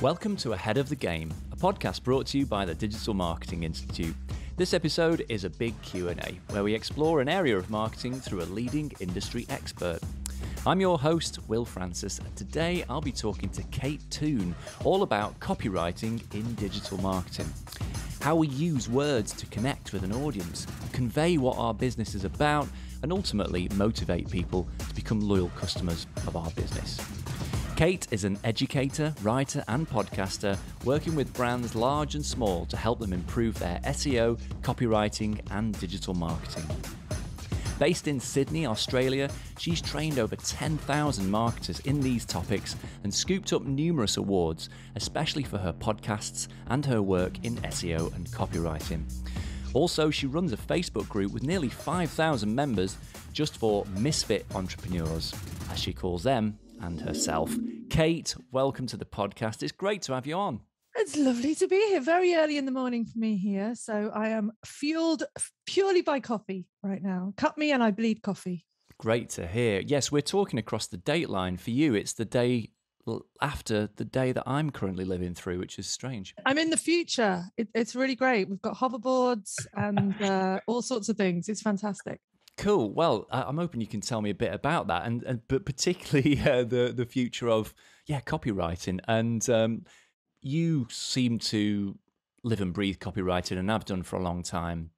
Welcome to Ahead of the Game, a podcast brought to you by the Digital Marketing Institute. This episode is a big Q&A, where we explore an area of marketing through a leading industry expert. I'm your host, Will Francis, and today I'll be talking to Kate Toon, all about copywriting in digital marketing. How we use words to connect with an audience, convey what our business is about, and ultimately motivate people to become loyal customers of our business. Kate is an educator, writer and podcaster working with brands large and small to help them improve their SEO, copywriting and digital marketing. Based in Sydney, Australia, she's trained over 10,000 marketers in these topics and scooped up numerous awards, especially for her podcasts and her work in SEO and copywriting. Also, she runs a Facebook group with nearly 5,000 members just for misfit entrepreneurs, as she calls them, and herself. Kate, welcome to the podcast. It's great to have you on. It's lovely to be here. Very early in the morning for me here. So I am fueled purely by coffee right now. Cut me and I bleed coffee. Great to hear. Yes, we're talking across the dateline. For you, it's the day after the day that I'm currently living through, which is strange. I'm in the future. It's really great. We've got hoverboards and all sorts of things. It's fantastic. Cool. Well, I'm hoping you can tell me a bit about that, but particularly the future of copywriting. And you seem to live and breathe copywriting, and I've done for a long time.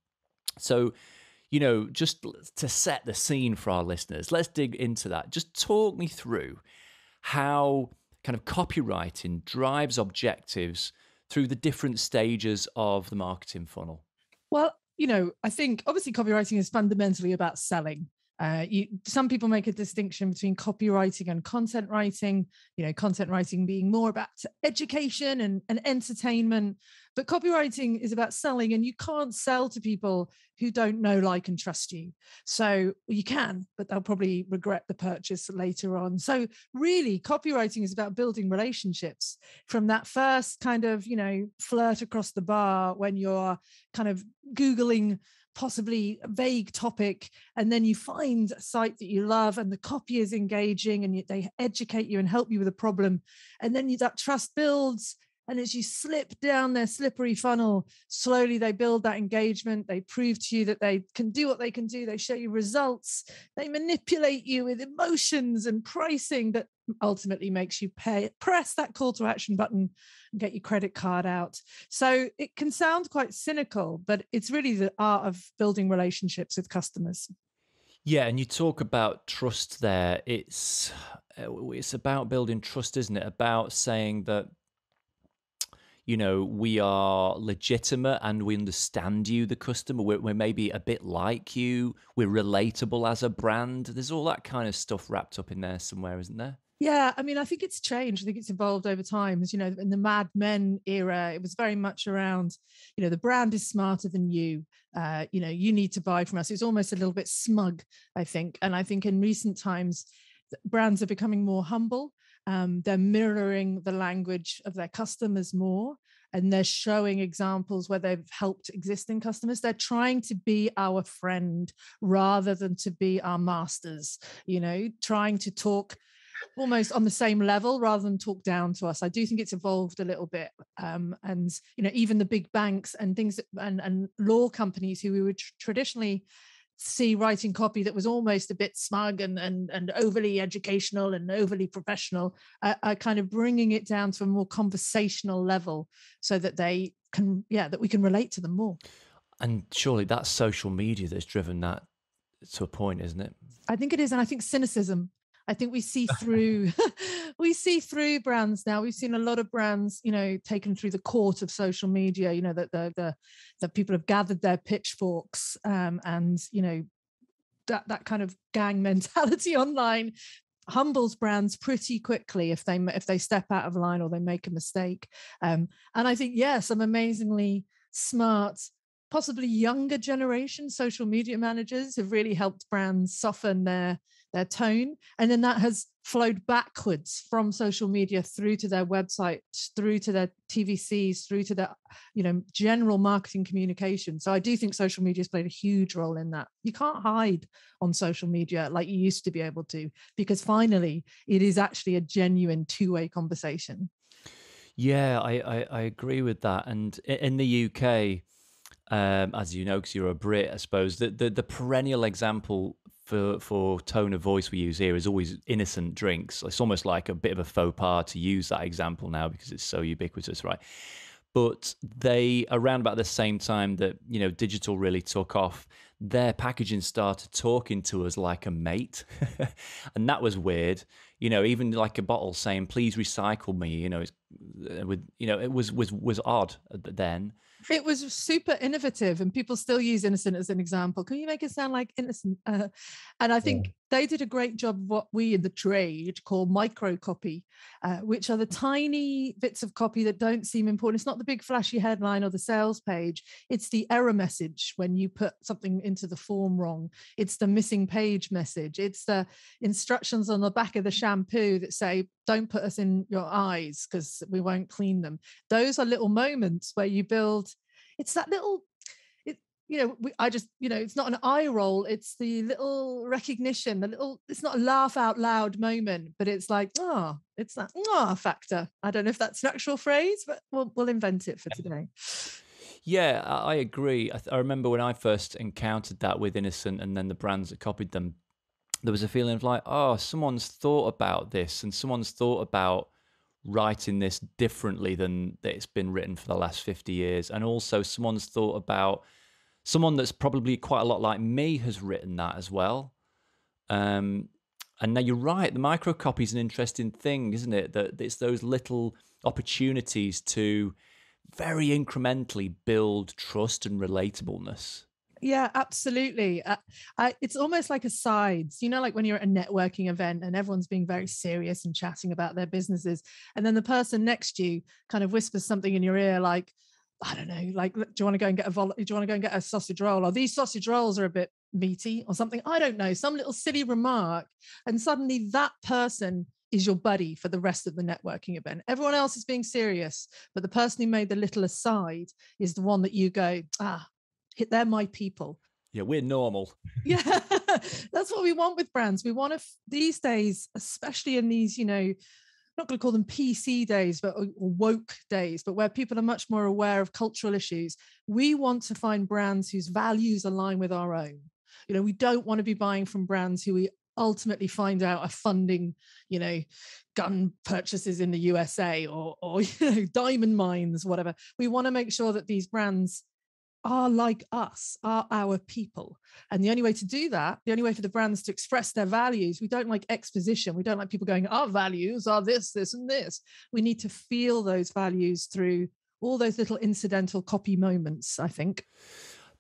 So, just to set the scene for our listeners, let's dig into that. Just talk me through how kind of copywriting drives objectives through the different stages of the marketing funnel. Well, I think obviously copywriting is fundamentally about selling. Some people make a distinction between copywriting and content writing, content writing being more about education and entertainment, but copywriting is about selling, and you can't sell to people who don't know, like, and trust you. So you can, but they'll probably regret the purchase later on. So really, copywriting is about building relationships from that first kind of, flirt across the bar when you're kind of Googling possibly a vague topic, and then you find a site that you love and the copy is engaging and they educate you and help you with a problem, and then that trust builds, and as you slip down their slippery funnel, slowly they build that engagement. They prove to you that they can do what they can do. They show you results. They manipulate you with emotions and pricing that ultimately makes you press that call to action button and get your credit card out. So it can sound quite cynical, but it's really the art of building relationships with customers. Yeah, and you talk about trust there. It's about building trust, isn't it? About saying that, we are legitimate and we understand you, the customer. We're maybe a bit like you. We're relatable as a brand. There's all that kind of stuff wrapped up in there somewhere, isn't there? Yeah, I mean, I think it's changed. I think it's evolved over time. As in the Mad Men era, it was very much around, the brand is smarter than you. You need to buy from us. It's almost a little bit smug, I think. And I think in recent times, brands are becoming more humble. They're mirroring the language of their customers more, and they're showing examples where they've helped existing customers. They're trying to be our friend rather than to be our masters, trying to talk almost on the same level rather than talk down to us. I do think it's evolved a little bit. And even the big banks and things and law companies who we would traditionally see writing copy that was almost a bit smug and overly educational and overly professional, are kind of bringing it down to a more conversational level so that they can, that we can relate to them more. And surely that's social media that's driven that to a point, isn't it? I think it is. And I think cynicism. I think we see through brands now. We've seen a lot of brands, taken through the court of social media, that people have gathered their pitchforks, and that kind of gang mentality online humbles brands pretty quickly if they step out of line or they make a mistake. And I think, some amazingly smart, possibly younger generation social media managers have really helped brands soften their tone. And then that has flowed backwards from social media through to their website, through to their TVCs, through to their, general marketing communication. So I do think social media has played a huge role in that. You can't hide on social media like you used to be able to, because finally it is actually a genuine two-way conversation. Yeah, I agree with that. And in the UK, as you know, because you're a Brit, I suppose the perennial example for tone of voice we use here is always innocent drinks. It's almost like a bit of a faux pas to use that example now because it's so ubiquitous, right? But they, around about the same time that digital really took off, their packaging started talking to us like a mate, and that was weird. Even like a bottle saying "Please recycle me." It was odd then. It was super innovative, and people still use innocent as an example. Can you make it sound like innocent? And I think they did a great job of what we in the trade call micro copy, which are the tiny bits of copy that don't seem important. It's not the big flashy headline or the sales page. It's the error message when you put something into the form wrong. It's the missing page message. It's the instructions on the back of the shampoo that say, don't put us in your eyes because we won't clean them. Those are little moments where you build. It's that little, it's not an eye roll. It's the little recognition, it's not a laugh out loud moment, but it's like, it's that factor. I don't know if that's an actual phrase, but we'll invent it for today. Yeah, I agree. I remember when I first encountered that with Innocent and then the brands that copied them, there was a feeling of like, someone's thought about this and someone's thought about writing this differently than it's been written for the last 50 years. And also someone's thought about, someone that's probably quite a lot like me has written that as well. And now you're right, the microcopy is an interesting thing, isn't it? That it's those little opportunities to very incrementally build trust and relatableness. Yeah, absolutely. It's almost like asides, like when you're at a networking event and everyone's being very serious and chatting about their businesses. And then the person next to you kind of whispers something in your ear, like, I don't know, like, do you want to go and get a sausage roll? Or these sausage rolls are a bit meaty or something. I don't know, some little silly remark. And suddenly that person is your buddy for the rest of the networking event. Everyone else is being serious, but the person who made the little aside is the one that you go, they're my people. Yeah, we're normal. Yeah, that's what we want with brands. We want to, these days, especially in these, not going to call them PC days, but woke days, but where people are much more aware of cultural issues. We want to find brands whose values align with our own. We don't want to be buying from brands who we ultimately find out are funding, gun purchases in the USA or diamond mines, whatever. We want to make sure that these brands are like us, are our people. And the only way to do that, the only way for the brands to express their values, we don't like exposition. We don't like people going, our values are this, this, and this. We need to feel those values through all those little incidental copy moments, I think.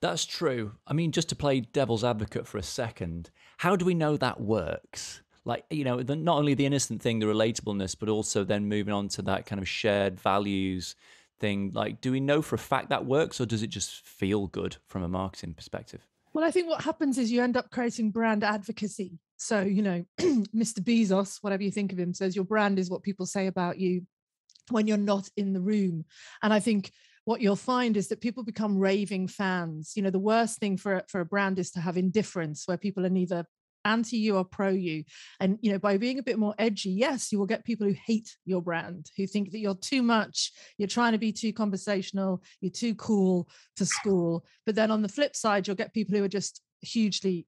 That's true. I mean, just to play devil's advocate for a second, how do we know that works? Like, not only the innocent thing, the relatableness, but also then moving on to that kind of shared values thing. Like, do we know for a fact that works, or does it just feel good from a marketing perspective? Well, I think what happens is you end up creating brand advocacy. So, Mr. Bezos, whatever you think of him, says your brand is what people say about you when you're not in the room. And I think what you'll find is that people become raving fans. The worst thing for a brand is to have indifference, where people are neither anti you or pro you. And by being a bit more edgy, yes, you will get people who hate your brand, who think that you're too much, you're trying to be too conversational, you're too cool for school. But then on the flip side, you'll get people who are just hugely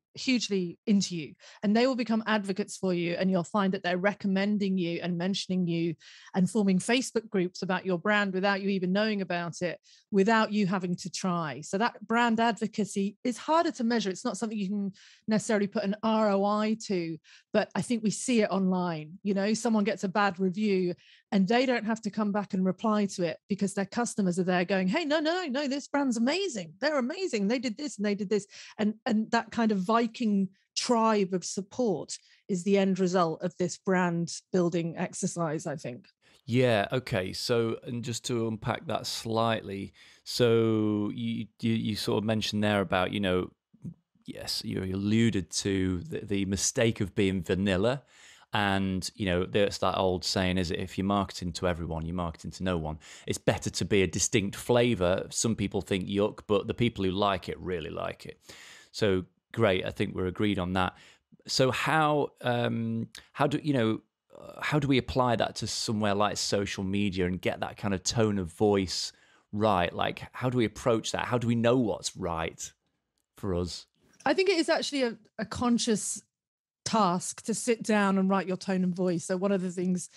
into you, and they will become advocates for you, and you'll find that they're recommending you and mentioning you and forming Facebook groups about your brand without you even knowing about it, without you having to try. So that brand advocacy is harder to measure. It's not something you can necessarily put an ROI to, but I think we see it online. Someone gets a bad review and they don't have to come back and reply to it because their customers are there going, hey, no, this brand's amazing. They're amazing. They did this and they did this. And that kind of Viking tribe of support is the end result of this brand building exercise, I think. Yeah. Okay. So, and just to unpack that slightly, so you sort of mentioned there about, yes, you alluded to the mistake of being vanilla. And, there's that old saying, is it, if you're marketing to everyone, you're marketing to no one. It's better to be a distinct flavor. Some people think yuck, but the people who like it really like it. So great. I think we're agreed on that. So how do, how do we apply that to somewhere like social media and get that kind of tone of voice right? Like, how do we approach that? How do we know what's right for us? I think it is actually a conscious task to sit down and write your tone and voice. So one of the things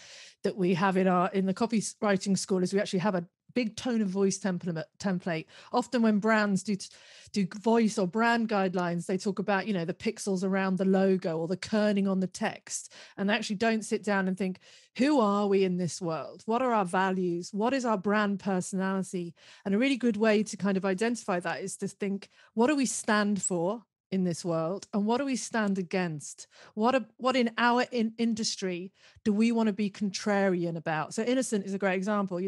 that we have in the copywriting school is we actually have a big tone of voice template. Often when brands do voice or brand guidelines, they talk about, the pixels around the logo or the kerning on the text, and they actually don't sit down and think, who are we in this world? What are our values? What is our brand personality? And a really good way to kind of identify that is to think, what do we stand for in this world, and what do we stand against? What in our industry do we want to be contrarian about? So innocent is a great example.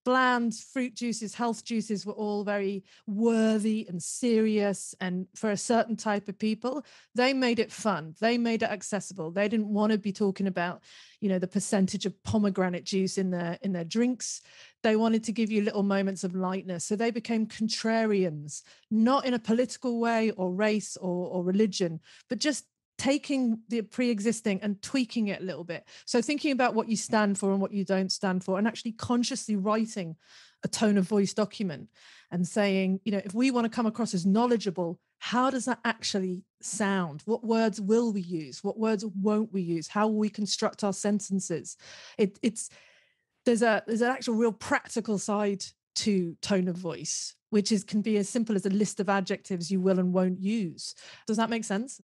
Bland fruit juices, health juices were all very worthy and serious, and for a certain type of people, they made it fun, they made it accessible. They didn't want to be talking about the percentage of pomegranate juice in their drinks. They wanted to give you little moments of lightness. So they became contrarians, not in a political way or race or religion, but just taking the pre-existing and tweaking it a little bit. So thinking about what you stand for and what you don't stand for, and actually consciously writing a tone of voice document and saying, if we want to come across as knowledgeable, how does that actually sound? What words will we use? What words won't we use? How will we construct our sentences? There's an actual real practical side to tone of voice, which can be as simple as a list of adjectives you will and won't use. Does that make sense?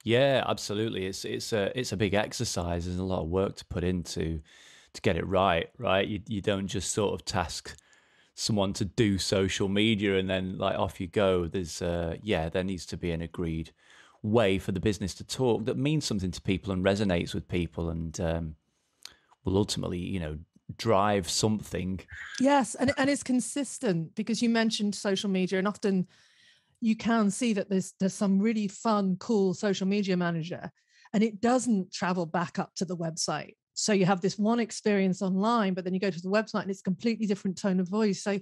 Yeah, absolutely. It's a big exercise. There's a lot of work to put into to get it right. You don't just sort of task someone to do social media and then like off you go. There needs to be an agreed way for the business to talk that means something to people and resonates with people and will ultimately, drive something. Yes, and it's consistent, because you mentioned social media, and often you can see that there's some really fun, cool social media manager, and it doesn't travel back up to the website. So you have this one experience online, but then you go to the website and it's a completely different tone of voice. So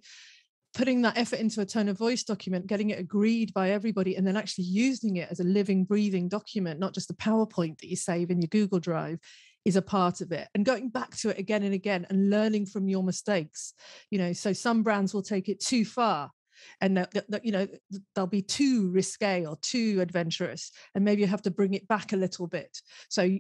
putting that effort into a tone of voice document, getting it agreed by everybody, and then actually using it as a living, breathing document, not just a PowerPoint that you save in your Google Drive, is a part of it. And going back to it again and again and learning from your mistakes. So some brands will take it too far, and they'll be too risque or too adventurous, and maybe you have to bring it back a little bit. So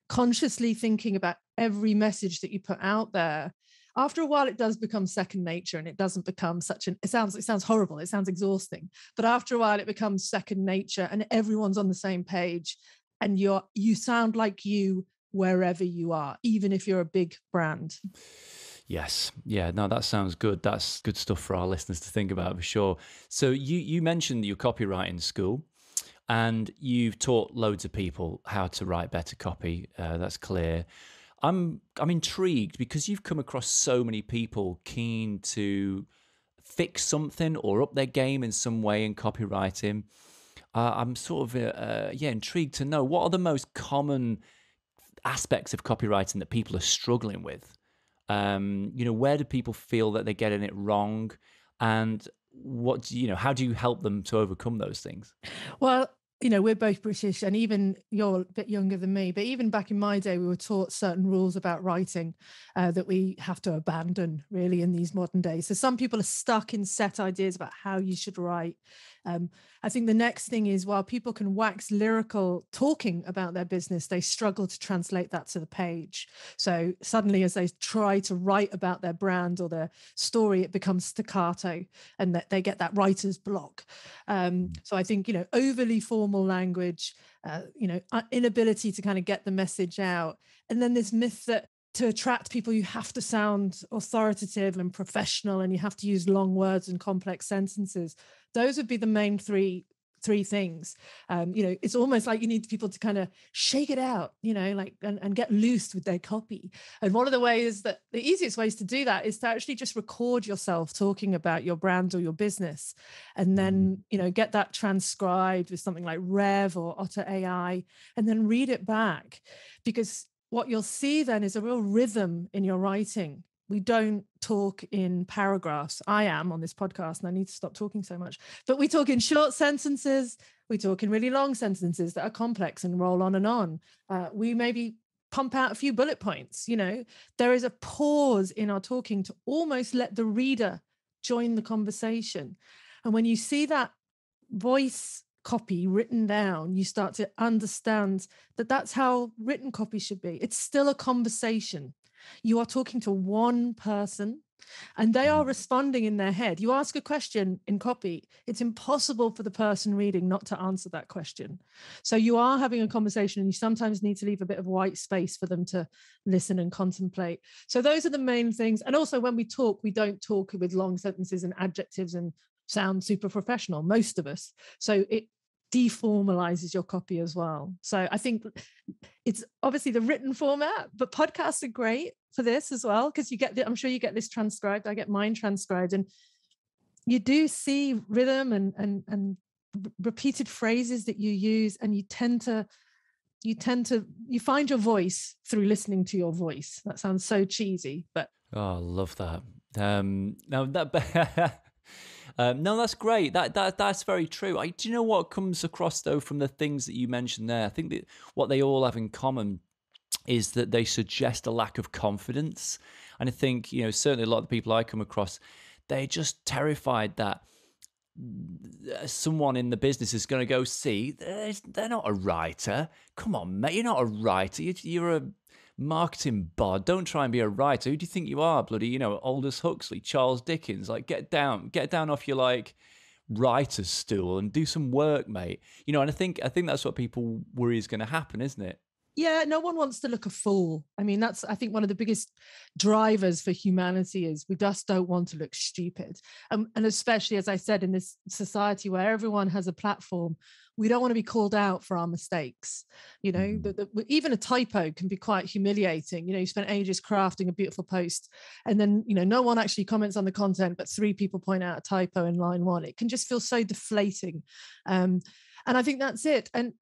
consciously thinking about every message that you put out there, after a while it does become second nature, and it doesn't become it sounds horrible, it sounds exhausting, but after a while it becomes second nature and everyone's on the same page, and you sound like you wherever you are, even if you're a big brand. Yes. Yeah, no, that sounds good. That's good stuff for our listeners to think about for sure. So you mentioned your copywriting school, and you've taught loads of people how to write better copy. That's clear. I'm intrigued because you've come across so many people keen to fix something or up their game in some way in copywriting. I'm sort of intrigued to know, what are the most common aspects of copywriting that people are struggling with? Where do people feel that they're getting it wrong, and how do you help them to overcome those things? Well, we're both British, and even you're a bit younger than me, but even back in my day, we were taught certain rules about writing that we have to abandon really in these modern days. So some people are stuck in set ideas about how you should write. I think the next thing is, while people can wax lyrical talking about their business, they struggle to translate that to the page. So suddenly, as they try to write about their brand or their story, it becomes staccato, and that they get that writer's block. So I think, overly formal language, inability to kind of get the message out. And then this myth that to attract people, you have to sound authoritative and professional, and you have to use long words and complex sentences. Those would be the main three things. It's almost like you need people to kind of shake it out, and get loose with their copy. And one of the ways the easiest ways to do that is to actually just record yourself talking about your brand or your business, and then, get that transcribed with something like Rev or Otter AI, and then read it back. Because what you'll see then is a real rhythm in your writing. We don't talk in paragraphs. I am on this podcast, and I need to stop talking so much. But we talk in short sentences. We talk in really long sentences that are complex and roll on and on. We maybe pump out a few bullet points. There is a pause in our talking to almost let the reader join the conversation. And when you see that voice copy written down, you start to understand that that's how written copy should be. It's still a conversation. You are talking to one person and they are responding in their head. You ask a question in copy, it's impossible for the person reading not to answer that question. So you are having a conversation and you sometimes need to leave a bit of white space for them to listen and contemplate. So those are the main things. And also when we talk, we don't talk with long sentences and adjectives and sound super professional, most of us. So it deformalizes your copy as well. So I think it's obviously the written format, but podcasts are great for this as well, because I'm sure you get this transcribed. I get mine transcribed, and you do see rhythm and repeated phrases that you use, and you find your voice through listening to your voice. That sounds so cheesy, but I love that. No, that's great. That's very true. Do you know what comes across though from the things that you mentioned there? I think that what they all have in common is that they suggest a lack of confidence. And I think, certainly a lot of the people I come across, they're just terrified that someone in the business is going to go, see, they're not a writer. Come on, mate, you're not a writer. You're a marketing bod. Don't try and be a writer. Who do you think you are? Bloody, Aldous Huxley, Charles Dickens. Like, get down off your writer's stool and do some work, mate. And I think that's what people worry is going to happen, isn't it? Yeah, no one wants to look a fool. I mean, that's, I think, one of the biggest drivers for humanity is we just don't want to look stupid. And especially, as I said, in this society where everyone has a platform, we don't want to be called out for our mistakes. Even a typo can be quite humiliating. You spent ages crafting a beautiful post and then, no one actually comments on the content, but 3 people point out a typo in line 1. It can just feel so deflating. And I think that's it. And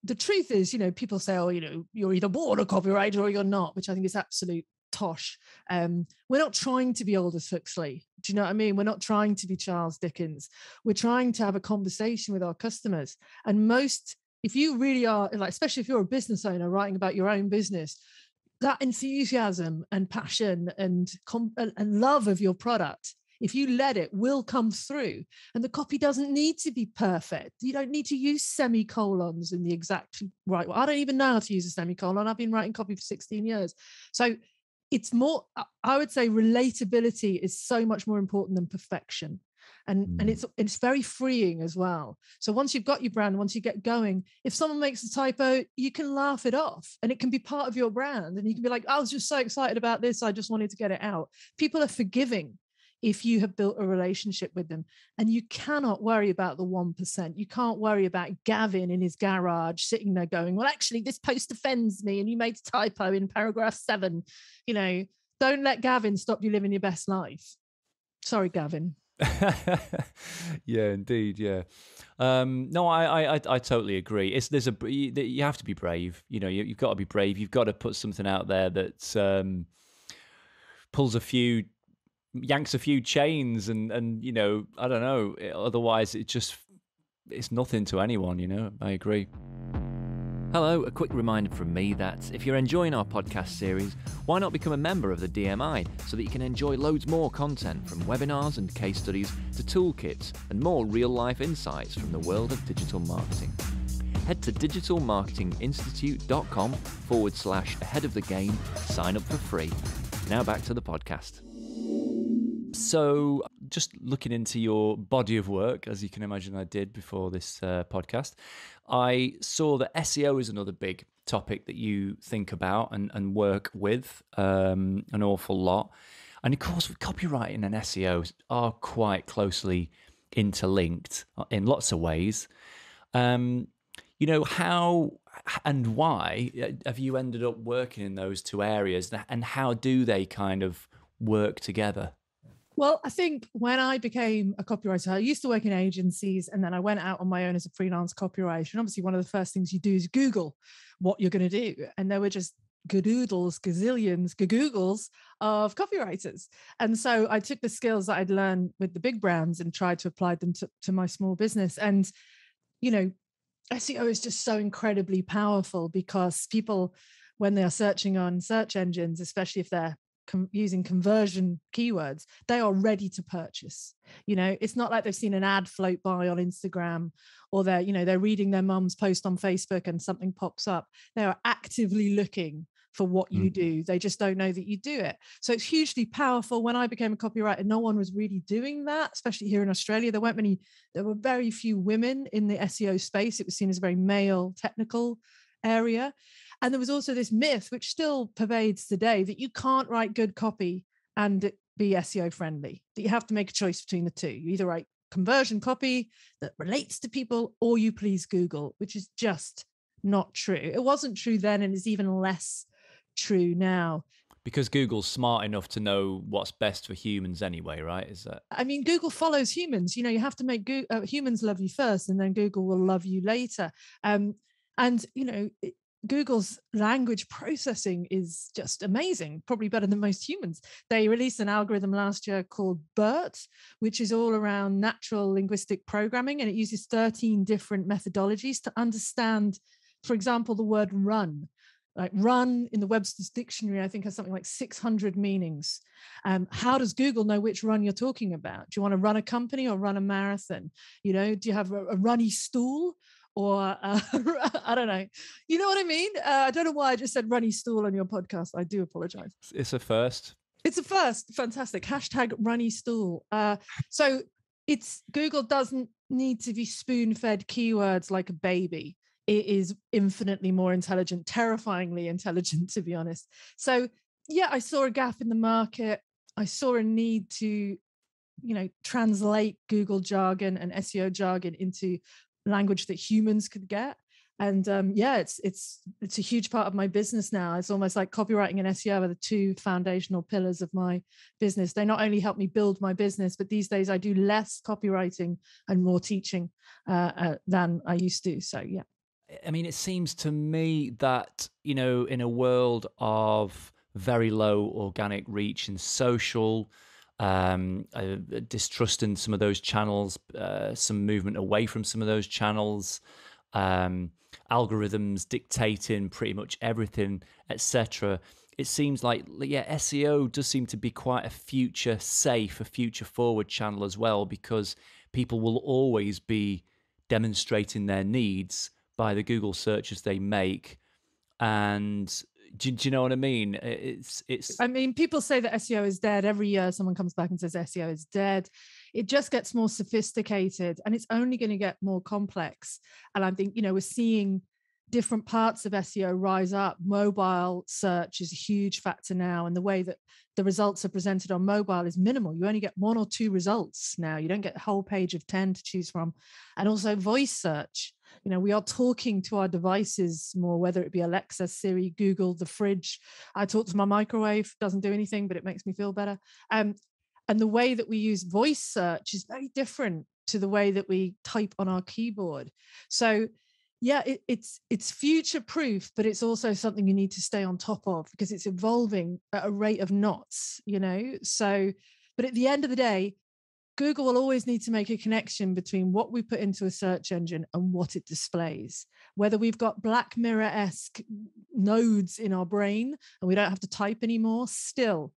the truth is, people say, oh, you're either born a copywriter or you're not, which I think is absolute tosh. We're not trying to be Aldous Huxley. Do you know what I mean? We're not trying to be Charles Dickens. We're trying to have a conversation with our customers. And if you really are, especially if you're a business owner writing about your own business, that enthusiasm and passion and love of your product, if you let it, will come through. And the copy doesn't need to be perfect. You don't need to use semicolons in the exact right way. I don't even know how to use a semicolon. I've been writing copy for 16 years. So it's more, I would say relatability is so much more important than perfection. And it's very freeing as well. So once you've got your brand, once you get going, if someone makes a typo, you can laugh it off and it can be part of your brand. And you can be like, I was just so excited about this. I just wanted to get it out. People are forgiving if you have built a relationship with them. And you cannot worry about the 1%. You can't worry about Gavin in his garage sitting there going, well, actually, this post offends me and you made a typo in paragraph 7. Don't let Gavin stop you living your best life. Sorry, Gavin. Yeah, indeed. Yeah. No, I totally agree. You have to be brave. You've got to be brave. You've got to put something out there that yanks a few chains and I don't know. Otherwise, it's nothing to anyone. I agree. Hello, a quick reminder from me that if you're enjoying our podcast series, why not become a member of the DMI so that you can enjoy loads more content from webinars and case studies to toolkits and more real-life insights from the world of digital marketing. Head to digitalmarketinginstitute.com/ahead of the game, sign up for free. Now back to the podcast. So just looking into your body of work, as you can imagine I did before this podcast, I saw that SEO is another big topic that you think about and work with an awful lot. And of course, copywriting and SEO are quite closely interlinked in lots of ways. How and why have you ended up working in those two areas, and how do they kind of work together? Well, I think when I became a copywriter, I used to work in agencies and then I went out on my own as a freelance copywriter. And obviously one of the first things you do is Google what you're going to do. And there were just Googles of copywriters. And so I took the skills that I'd learned with the big brands and tried to apply them to my small business. And, SEO is just so incredibly powerful because people when they are searching on search engines, especially if they're using conversion keywords, they are ready to purchase. It's not like they've seen an ad float by on Instagram, or they're reading their mum's post on Facebook and something pops up. They are actively looking for what you do. They just don't know that you do it. So it's hugely powerful. When I became a copywriter, no one was really doing that, especially here in Australia. There were very few women in the SEO space. It was seen as a very male technical area. And there was also this myth, which still pervades today, that you can't write good copy and be SEO friendly, that you have to make a choice between the two. You either write conversion copy that relates to people, or you please Google, which is just not true. It wasn't true then, and it's even less true now. Because Google's smart enough to know what's best for humans anyway, right? Is that? I mean, Google follows humans. You have to make humans love you first, and then Google will love you later. Google's language processing is just amazing, probably better than most humans. They released an algorithm last year called BERT, which is all around natural linguistic programming, and it uses 13 different methodologies to understand, for example, the word run. Like run in the Webster's dictionary, I think, has something like 600 meanings. How does Google know which run you're talking about? Do you want to run a company or run a marathon? Do you have a runny stool? Or I don't know. You know what I mean? I don't know why I just said runny stool on your podcast. I do apologize. It's a first. It's a first. Fantastic. # runny stool. So Google doesn't need to be spoon-fed keywords like a baby. It is infinitely more intelligent, terrifyingly intelligent, to be honest. So yeah, I saw a gap in the market. I saw a need to, translate Google jargon and SEO jargon into language that humans could get. And it's a huge part of my business now. It's almost like copywriting and SEO are the two foundational pillars of my business. They not only help me build my business, but these days I do less copywriting and more teaching than I used to. So yeah. I mean, it seems to me that, in a world of very low organic reach in social, distrust in some of those channels, some movement away from some of those channels, algorithms dictating pretty much everything, etc. It seems like, SEO does seem to be quite a future forward channel as well, because people will always be demonstrating their needs by the Google searches they make. And do you know what I mean? I mean, people say that SEO is dead. Every year someone comes back and says SEO is dead. It just gets more sophisticated, and it's only going to get more complex. And I think, we're seeing different parts of SEO rise up. Mobile search is a huge factor now, and the way that the results are presented on mobile is minimal. You only get 1 or 2 results now. You don't get a whole page of 10 to choose from. And also voice search. We are talking to our devices more, whether it be Alexa, Siri, Google, the fridge. I talk to my microwave, doesn't do anything, but it makes me feel better. And the way that we use voice search is very different to the way that we type on our keyboard. So yeah, it's future proof, but it's also something you need to stay on top of, because it's evolving at a rate of knots, So, but at the end of the day, Google will always need to make a connection between what we put into a search engine and what it displays. Whether we've got Black Mirror-esque nodes in our brain and we don't have to type anymore, still,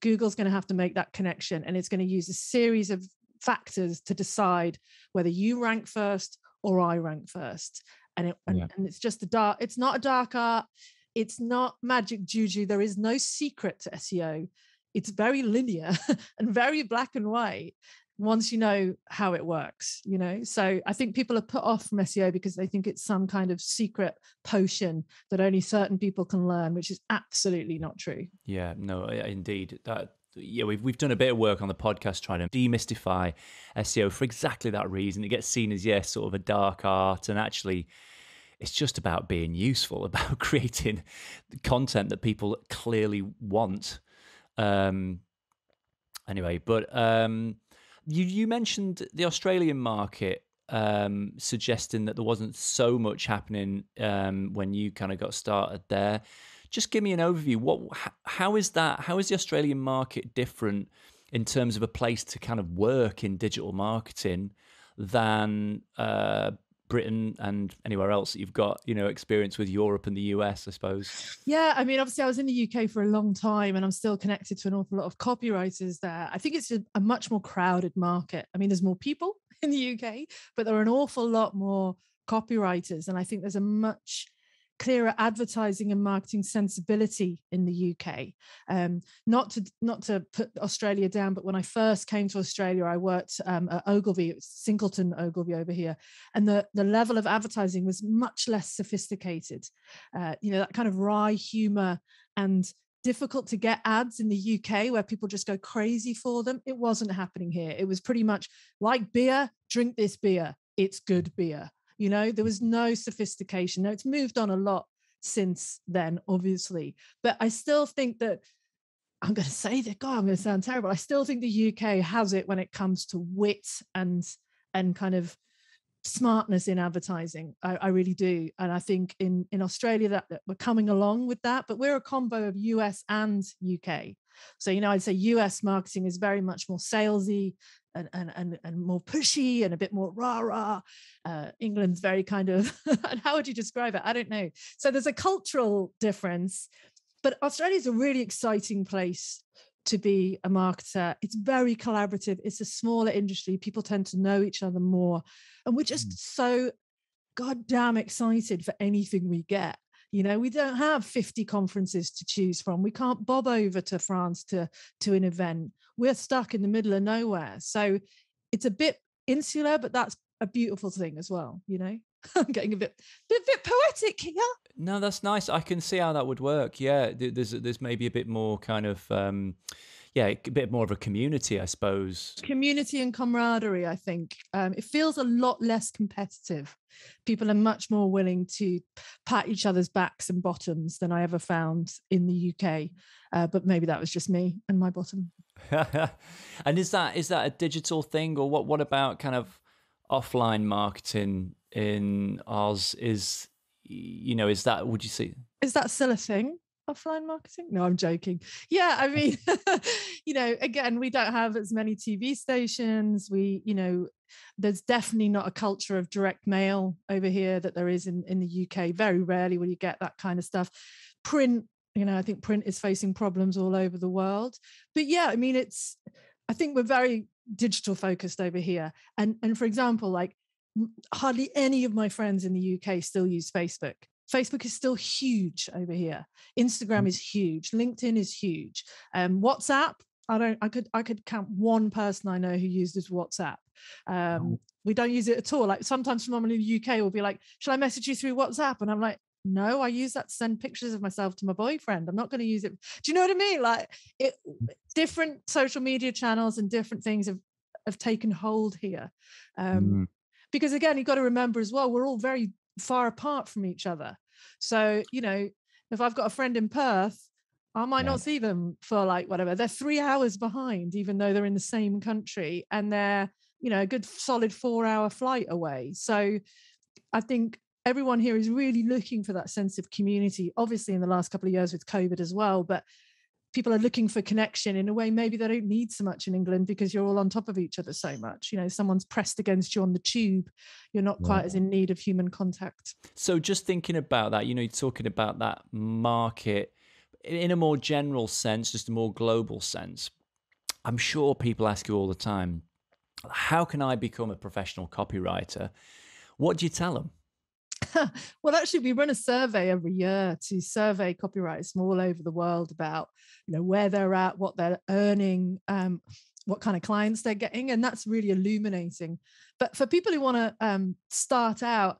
Google's going to have to make that connection, and it's going to use a series of factors to decide whether you rank first or I rank first. And it's just it's not a dark art. It's not magic juju. There is no secret to SEO. It's very linear and very black and white once you know how it works, So I think people are put off from SEO because they think it's some kind of secret potion that only certain people can learn, which is absolutely not true. Yeah, no, indeed. We've done a bit of work on the podcast trying to demystify SEO for exactly that reason. It gets seen as, sort of a dark art, and actually it's just about being useful, about creating content that people clearly want. Anyway, but you mentioned the Australian market, suggesting that there wasn't so much happening when you kind of got started there. Just give me an overview. How is that? How is the Australian market different in terms of a place to kind of work in digital marketing than Britain and anywhere else that you've got, experience with Europe and the US, I suppose? Yeah, I mean, obviously I was in the UK for a long time and I'm still connected to an awful lot of copywriters there. I think it's a much more crowded market. I mean, there's more people in the UK, but there are an awful lot more copywriters. And I think there's a much clearer advertising and marketing sensibility in the UK. Not to put Australia down, but when I first came to Australia, I worked at Ogilvy, it was Singleton Ogilvy over here, and the level of advertising was much less sophisticated. That kind of wry humor and difficult to get ads in the UK where people just go crazy for them. It wasn't happening here. It was pretty much like beer, drink this beer. It's good beer. There was no sophistication. Now, it's moved on a lot since then, obviously. But I still think that, I'm going to say that, God, I'm going to sound terrible. I still think the UK has it when it comes to wit and kind of smartness in advertising. I really do. And I think in Australia that we're coming along with that, but we're a combo of US and UK. So, I'd say US marketing is very much more salesy and more pushy and a bit more rah-rah. England's very kind of, how would you describe it? I don't know. So there's a cultural difference, but Australia is a really exciting place to be a marketer. It's very collaborative. It's a smaller industry. People tend to know each other more. And we're just so goddamn excited for anything we get. We don't have 50 conferences to choose from. We can't bob over to France to an event. We're stuck in the middle of nowhere. So it's a bit insular, but that's a beautiful thing as well. I'm getting a bit poetic here. No, that's nice. I can see how that would work. Yeah, there's maybe a bit more kind of a bit more of a community, I suppose. Community and camaraderie, I think. It feels a lot less competitive. People are much more willing to pat each other's backs and bottoms than I ever found in the UK. But maybe that was just me and my bottom. And is that a digital thing, or what about kind of offline marketing in Oz? Is that, would you see? Is that still a thing? Offline marketing? No, I'm joking. Yeah, I mean, again, we don't have as many TV stations. There's definitely not a culture of direct mail over here that there is in the UK. Very rarely will you get that kind of stuff. Print, I think print is facing problems all over the world. But yeah, I mean, I think we're very digital focused over here. And for example, like hardly any of my friends in the UK still use Facebook. Facebook is still huge over here. Instagram is huge. LinkedIn is huge. WhatsApp, I could count one person I know who uses WhatsApp. We don't use it at all. Like sometimes someone in the UK will be like, "Shall I message you through WhatsApp?" And I'm like, "No, I use that to send pictures of myself to my boyfriend. I'm not going to use it." Do you know what I mean? Like different social media channels and different things have taken hold here. Because again, you've got to remember as well, we're all very far apart from each other. So, if I've got a friend in Perth, I might not see them for like whatever. They're 3 hours behind, even though they're in the same country, and they're, a good solid 4-hour flight away. So I think everyone here is really looking for that sense of community, obviously in the last couple of years with COVID as well, but people are looking for connection in a way maybe they don't need so much in England because you're all on top of each other so much. Someone's pressed against you on the tube, you're not quite as in need of human contact. So just thinking about that, you're talking about that market in a more general sense, just a more global sense. I'm sure people ask you all the time, how can I become a professional copywriter? What do you tell them? Well, actually, we run a survey every year to survey copywriters from all over the world about, where they're at, what they're earning, what kind of clients they're getting. And that's really illuminating. But for people who want to start out,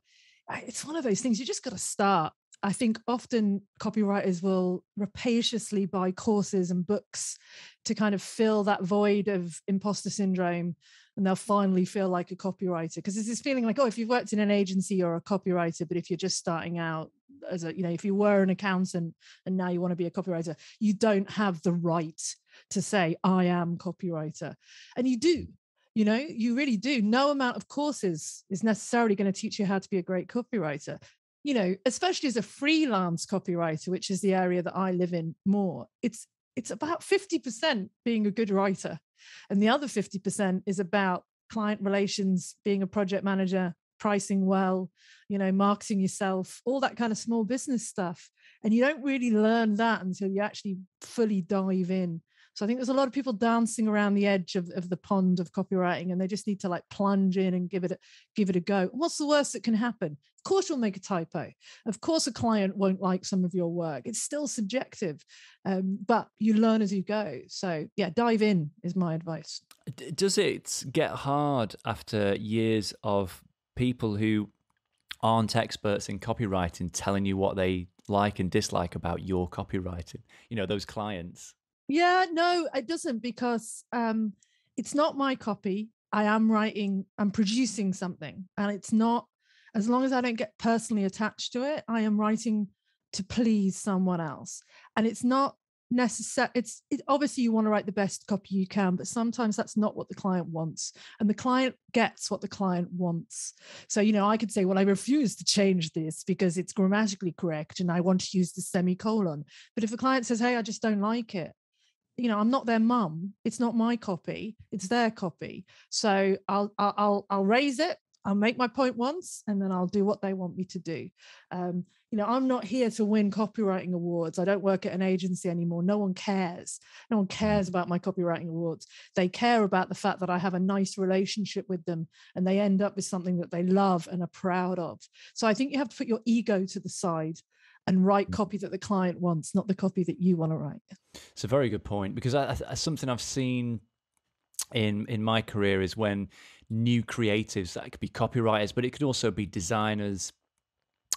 it's one of those things, you just got to start. I think often copywriters will rapaciously buy courses and books to kind of fill that void of imposter syndrome, and they'll finally feel like a copywriter. Because there's this feeling like, if you've worked in an agency, you're a copywriter. But if you're just starting out as if you were an accountant and now you want to be a copywriter, you don't have the right to say, I am copywriter. And you do. You really do. No amount of courses is necessarily going to teach you how to be a great copywriter. Especially as a freelance copywriter, which is the area that I live in more, it's about 50% being a good writer. And the other 50% is about client relations, being a project manager, pricing well, marketing yourself, all that kind of small business stuff. And you don't really learn that until you actually fully dive in. So I think there's a lot of people dancing around the edge of the pond of copywriting, and they just need to like plunge in and give it a go. What's the worst that can happen? Of course you'll make a typo. Of course a client won't like some of your work. It's still subjective, but you learn as you go. So yeah, dive in is my advice. Does it get hard after years of people who aren't experts in copywriting telling you what they like and dislike about your copywriting? Those clients. Yeah, no, it doesn't, because it's not my copy. I'm producing something, and it's not, as long as I don't get personally attached to it, I am writing to please someone else. And it's not necessary. Obviously you want to write the best copy you can, but sometimes that's not what the client wants, and the client gets what the client wants. So I could say, well, I refuse to change this because it's grammatically correct and I want to use the semicolon. But if a client says, hey, I just don't like it, I'm not their mum. It's not my copy. It's their copy. So I'll raise it. I'll make my point once, and then I'll do what they want me to do. I'm not here to win copywriting awards. I don't work at an agency anymore. No one cares. No one cares about my copywriting awards. They care about the fact that I have a nice relationship with them, and they end up with something that they love and are proud of. So I think you have to put your ego to the side and write copy that the client wants, not the copy that you want to write. It's a very good point, because something I've seen in my career is when new creatives, that could be copywriters, but it could also be designers,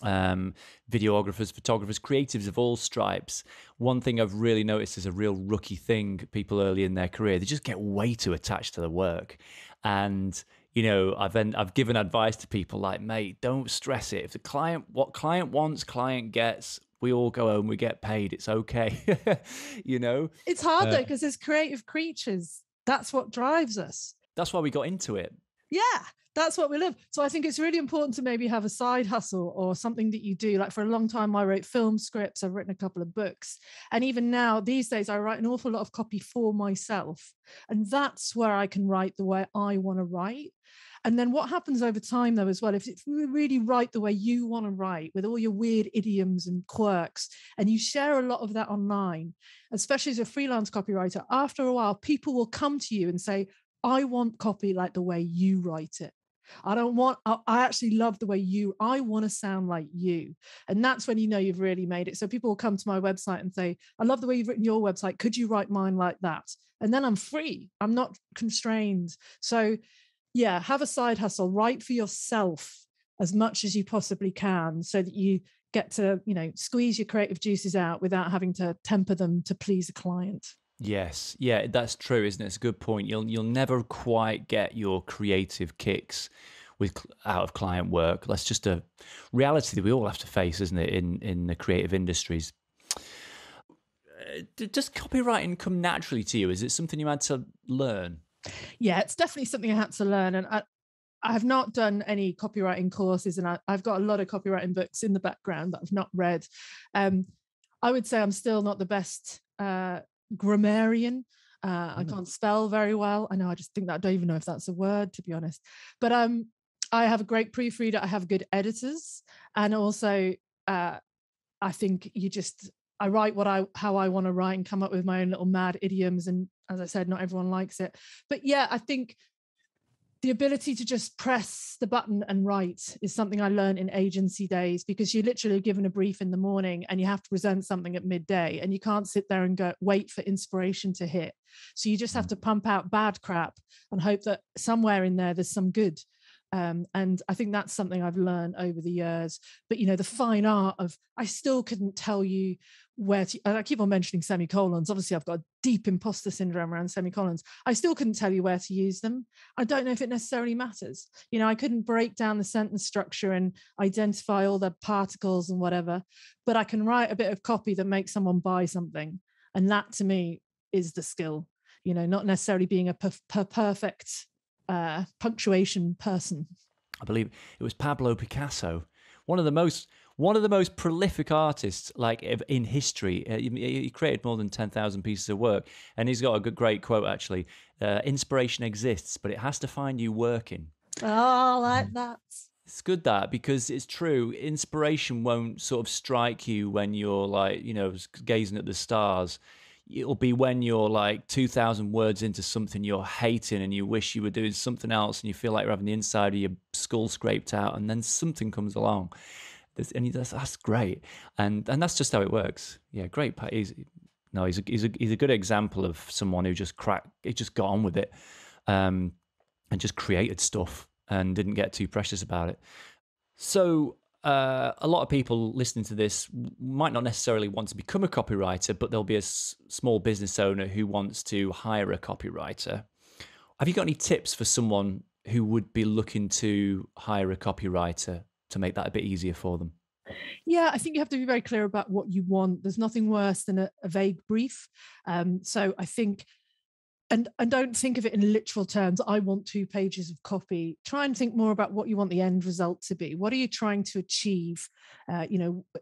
videographers, photographers, creatives of all stripes. One thing I've really noticed is a real rookie thing, people early in their career, they just get way too attached to the work. And I've given advice to people like, mate, don't stress it. If what client wants, client gets. We all go home, we get paid. It's okay. It's hard though, because as creative creatures, that's what drives us. That's why we got into it. Yeah, that's what we live. So I think it's really important to maybe have a side hustle or something that you do. Like for a long time, I wrote film scripts. I've written a couple of books. And even now, these days, I write an awful lot of copy for myself. And that's where I can write the way I want to write. And then what happens over time, though, as well, if you really write the way you want to write with all your weird idioms and quirks, and you share a lot of that online, especially as a freelance copywriter, after a while, people will come to you and say, I want copy like the way you write it. I actually love the way I want to sound like you. And that's when you've really made it. So people will come to my website and say, I love the way you've written your website. Could you write mine like that? And then I'm free. I'm not constrained. So yeah, have a side hustle, write for yourself as much as you possibly can so that you get to, squeeze your creative juices out without having to temper them to please a client. Yes. Yeah, that's true, isn't it? It's a good point. You'll never quite get your creative kicks out of client work. That's just a reality that we all have to face, isn't it, in the creative industries. Does copywriting come naturally to you? Is it something you had to learn? Yeah, it's definitely something I had to learn. And I have not done any copywriting courses, and I've got a lot of copywriting books in the background that I've not read. I would say I'm still not the best grammarian. I can't spell very well. I know, I just think that I don't even know if that's a word, to be honest. But I have a great proofreader. I have good editors. And also, I think I write how I want to write and come up with my own little mad idioms. And as I said, not everyone likes it. But yeah, I think the ability to just press the button and write is something I learned in agency days, because you're literally given a brief in the morning and you have to present something at midday, and you can't sit there and wait for inspiration to hit. So you just have to pump out bad crap and hope that somewhere in there's some good. And I think that's something I've learned over the years. But, the fine art of, I still couldn't tell you where to, I keep on mentioning semicolons. Obviously, I've got a deep imposter syndrome around semicolons. I still couldn't tell you where to use them. I don't know if it necessarily matters. I couldn't break down the sentence structure and identify all the particles and whatever, but I can write a bit of copy that makes someone buy something. And that to me is the skill, not necessarily being a perfect punctuation person. I believe it was Pablo Picasso, one of the most prolific artists in history. He created more than 10,000 pieces of work, and he's got a great quote actually. Inspiration exists, but it has to find you working. Oh, I like that. It's good that, because it's true. Inspiration won't sort of strike you when you're like, gazing at the stars. It'll be when you're like 2,000 words into something you're hating and you wish you were doing something else and you feel like you're having the inside of your skull scraped out, and then something comes along. And that's great. And that's just how it works. Yeah, great. He's a good example of someone who just got on with it, and just created stuff and didn't get too precious about it. So a lot of people listening to this might not necessarily want to become a copywriter, but there'll be a small business owner who wants to hire a copywriter. Have you got any tips for someone who would be looking to hire a copywriter to make that a bit easier for them? Yeah, I think you have to be very clear about what you want. There's nothing worse than a vague brief. So I think, and don't think of it in literal terms. I want 2 pages of copy. Try and think more about what you want the end result to be. What are you trying to achieve?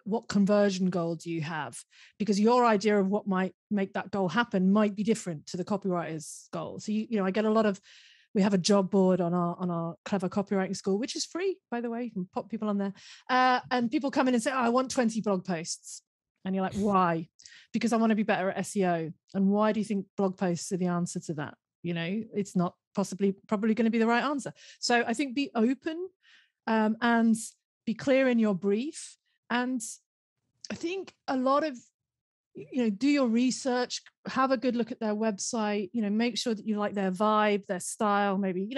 What conversion goal do you have? Because your idea of what might make that goal happen might be different to the copywriter's goal. So I get a lot of. We have a job board on our Clever Copywriting School, which is free, by the way. You can pop people on there. And people come in and say, I want 20 blog posts. And you're like, why? Because I want to be better at SEO. And why do you think blog posts are the answer to that? It's not probably going to be the right answer. So I think be open and be clear in your brief. And I think a lot of, do your research, have a good look at their website, make sure that you like their vibe, their style, maybe,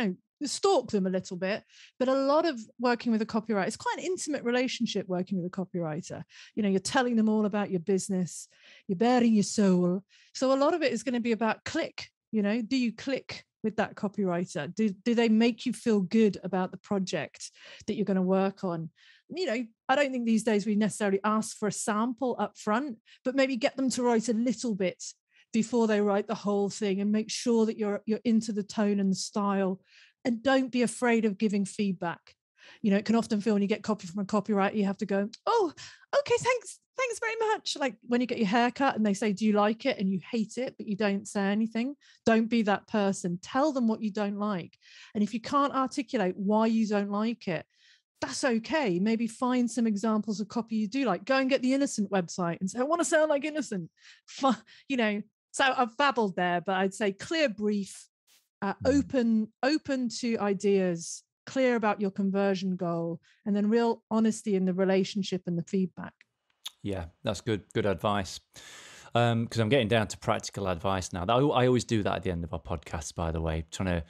stalk them a little bit. But a lot of working with a copywriter, it's quite an intimate relationship working with a copywriter. You're telling them all about your business, you're bearing your soul. So a lot of it is going to be about click. Do you click with that copywriter? Do they make you feel good about the project that you're going to work on? I don't think these days we necessarily ask for a sample up front, but maybe get them to write a little bit before they write the whole thing, and make sure that you're into the tone and the style, and don't be afraid of giving feedback. It can often feel when you get copy from a copywriter, you have to go, oh, okay, thanks very much. Like when you get your hair cut and they say, do you like it? And you hate it, but you don't say anything. Don't be that person. Tell them what you don't like. And if you can't articulate why you don't like it, that's okay. Maybe find some examples of copy you do like. Go and get the Innocent website and say, I want to sound like Innocent. So I've babbled there, but I'd say clear brief, open to ideas, clear about your conversion goal, and then real honesty in the relationship and the feedback. Yeah, that's good advice. Because I'm getting down to practical advice now. I always do that at the end of our podcasts, by the way, trying to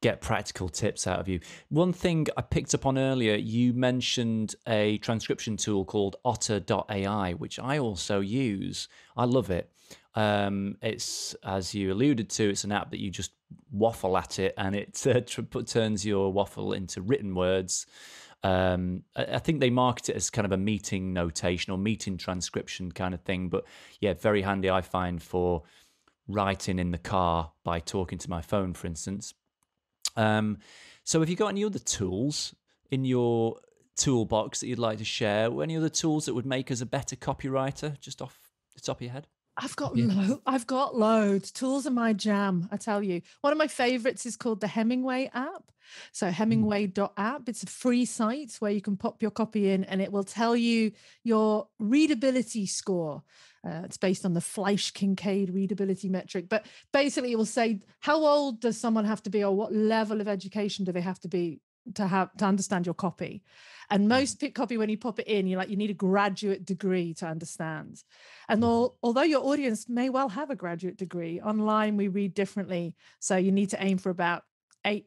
get practical tips out of you. One thing I picked up on earlier, you mentioned a transcription tool called otter.ai, which I also use. I love it. It's, as you alluded to, it's an app that you just waffle at it, and it turns your waffle into written words. I think they market it as kind of a meeting notation or meeting transcription kind of thing. But yeah, very handy, I find, for writing in the car by talking to my phone, for instance. So have you got any other tools in your toolbox that you'd like to share? Any other tools that would make us a better copywriter, just off the top of your head? I've got loads. Tools are my jam, I tell you. One of my favorites is called the Hemingway app. So hemingway.app. It's a free site where you can pop your copy in and it will tell you your readability score. It's based on the Fleisch-Kincaid readability metric. But basically it will say, how old does someone have to be, or what level of education do they have to be to understand your copy? And most copy, when you pop it in, you need a graduate degree to understand. And although your audience may well have a graduate degree, online we read differently. So you need to aim for about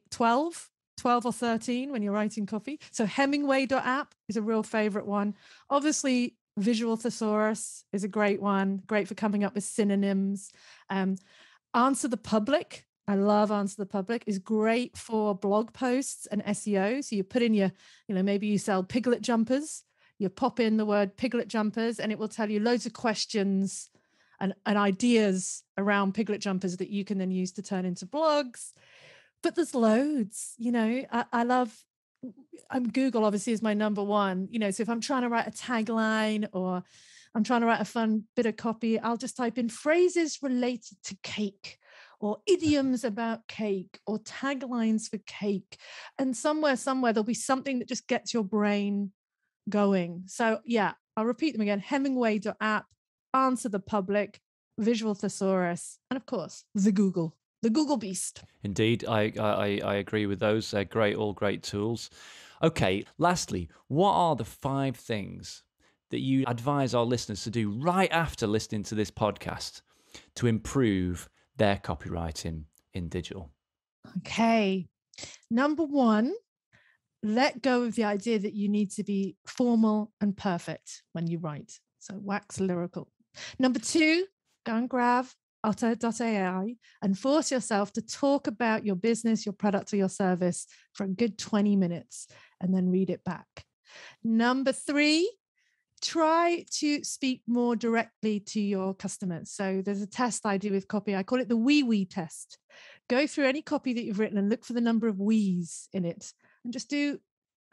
12 or 13 when you're writing copy. So Hemingway.app is a real favorite one. Obviously, Visual Thesaurus is a great one, great for coming up with synonyms. Answer the Public. I love Answer the Public, is great for blog posts and SEO. So you put in your, maybe you sell piglet jumpers, you pop in the word piglet jumpers and it will tell you loads of questions and ideas around piglet jumpers that you can then use to turn into blogs. But there's loads, I love, Google obviously is my number one, so if I'm trying to write a tagline or I'm trying to write a fun bit of copy, I'll just type in phrases related to cake or idioms about cake, or taglines for cake. And somewhere, there'll be something that just gets your brain going. So yeah, I'll repeat them again. Hemingway.app, Answer the Public, Visual Thesaurus, and of course, the Google Beast. Indeed, I agree with those. They're great, all great tools. Okay, lastly, what are the 5 things that you advise our listeners to do right after listening to this podcast to improve their copywriting in digital? Okay. Number 1, let go of the idea that you need to be formal and perfect when you write. So wax lyrical. Number 2, go and grab otter.ai and force yourself to talk about your business, your product, or your service for a good 20 minutes and then read it back. Number 3, try to speak more directly to your customers. So there's a test I do with copy. I call it the wee test. Go through any copy that you've written and look for the number of wees in it, and just do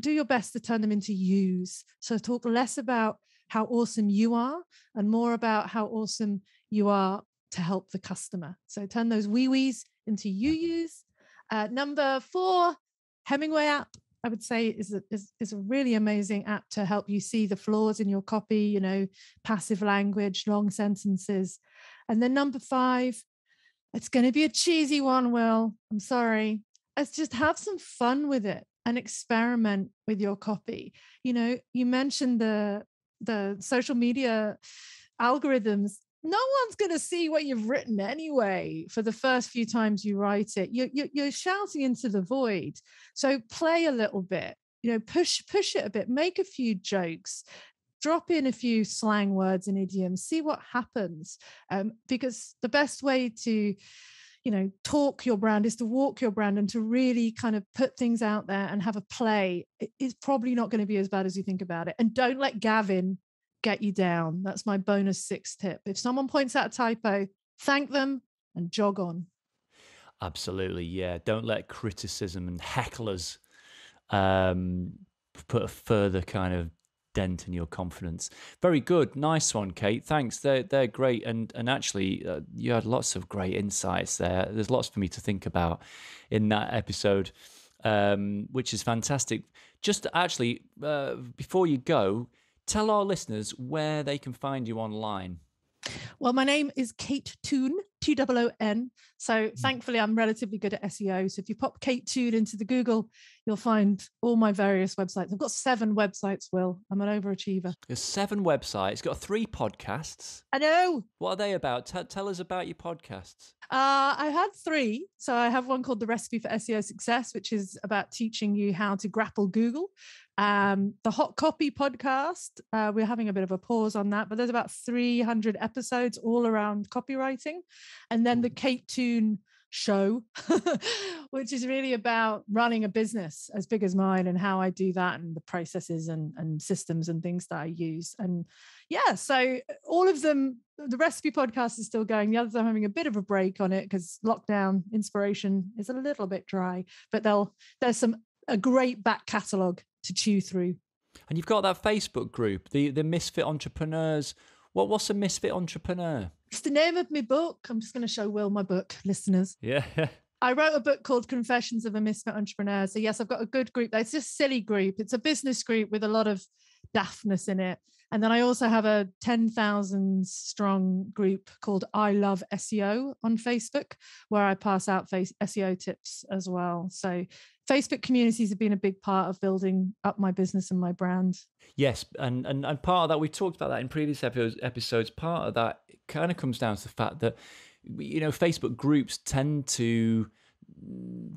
your best to turn them into yous. So talk less about how awesome you are and more about how awesome you are to help the customer. So turn those wee-wees into you-yous. Number 4, Hemingway app, I would say is a really amazing app to help you see the flaws in your copy, passive language, long sentences. And then number 5, it's going to be a cheesy one, Will. I'm sorry. Let's just have some fun with it and experiment with your copy. You mentioned the social media algorithms. No one's going to see what you've written anyway for the first few times you write it. You're shouting into the void. So play a little bit, push it a bit, make a few jokes, drop in a few slang words and idioms, see what happens. Because the best way to, talk your brand is to walk your brand and to really kind of put things out there and have a play. It's probably not going to be as bad as you think about it. And don't let Gavin get you down. That's my bonus 6 tip. If someone points out a typo, thank them and jog on. Absolutely, yeah. Don't let criticism and hecklers put a further kind of dent in your confidence. Very good. Nice one, Kate. Thanks. They're great. And actually, you had lots of great insights there. There's lots for me to think about in that episode, which is fantastic. Just actually, before you go, tell our listeners where they can find you online. Well, my name is Kate Toon, Toon. So thankfully, I'm relatively good at SEO. So if you pop Kate Toon into the Google, you'll find all my various websites. I've got 7 websites, Will. I'm an overachiever. There's 7 websites. Got 3 podcasts. I know. What are they about? Tell us about your podcasts. I had 3. So I have one called The Recipe for SEO Success, which is about teaching you how to grapple Google. The Hot Copy podcast, we're having a bit of a pause on that, but there's about 300 episodes all around copywriting. And then the Kate Toon show, which is really about running a business as big as mine and how I do that and the processes and systems and things that I use. And yeah, so all of them, the Recipe podcast is still going. The others are having a bit of a break on it because lockdown inspiration is a little bit dry, but there's a great back catalogue to chew through. And you've got that Facebook group, the Misfit Entrepreneurs. What's a Misfit Entrepreneur? It's the name of my book. I'm just going to show Will my book, listeners. Yeah. I wrote a book called Confessions of a Misfit Entrepreneur. So yes, I've got a good group. It's just a silly group. It's a business group with a lot of daftness in it. And then I also have a 10,000 strong group called I Love SEO on Facebook, where I pass out SEO tips as well. So Facebook communities have been a big part of building up my business and my brand. Yes, and part of that, we talked about that in previous episodes, part of that kind of comes down to the fact that, Facebook groups tend to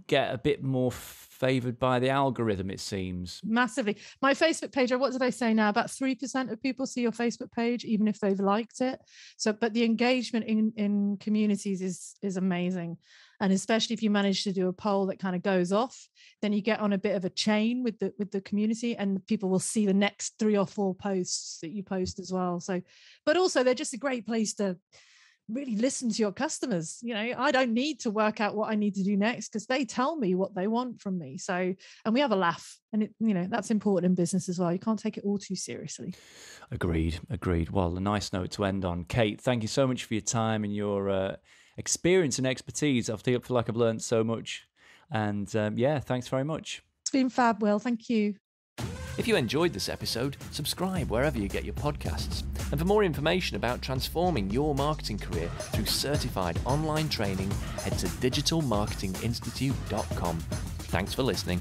get a bit more favored by the algorithm, it seems. Massively. My Facebook page, what did I say now? About 3% of people see your Facebook page, even if they've liked it. So, but the engagement in communities is amazing. And especially if you manage to do a poll that kind of goes off, then you get on a bit of a chain with the community, and people will see the next 3 or 4 posts that you post as well. So, but also they're just a great place to really listen to your customers. I don't need to work out what I need to do next because they tell me what they want from me. So, and we have a laugh, and that's important in business as well. You can't take it all too seriously. Agreed. Well, a nice note to end on. Kate, thank you so much for your time and your experience and expertise. I feel like I've learned so much. And yeah, thanks very much. It's been fab, Will. Thank you. If you enjoyed this episode, subscribe wherever you get your podcasts. And for more information about transforming your marketing career through certified online training, head to digitalmarketinginstitute.com. Thanks for listening.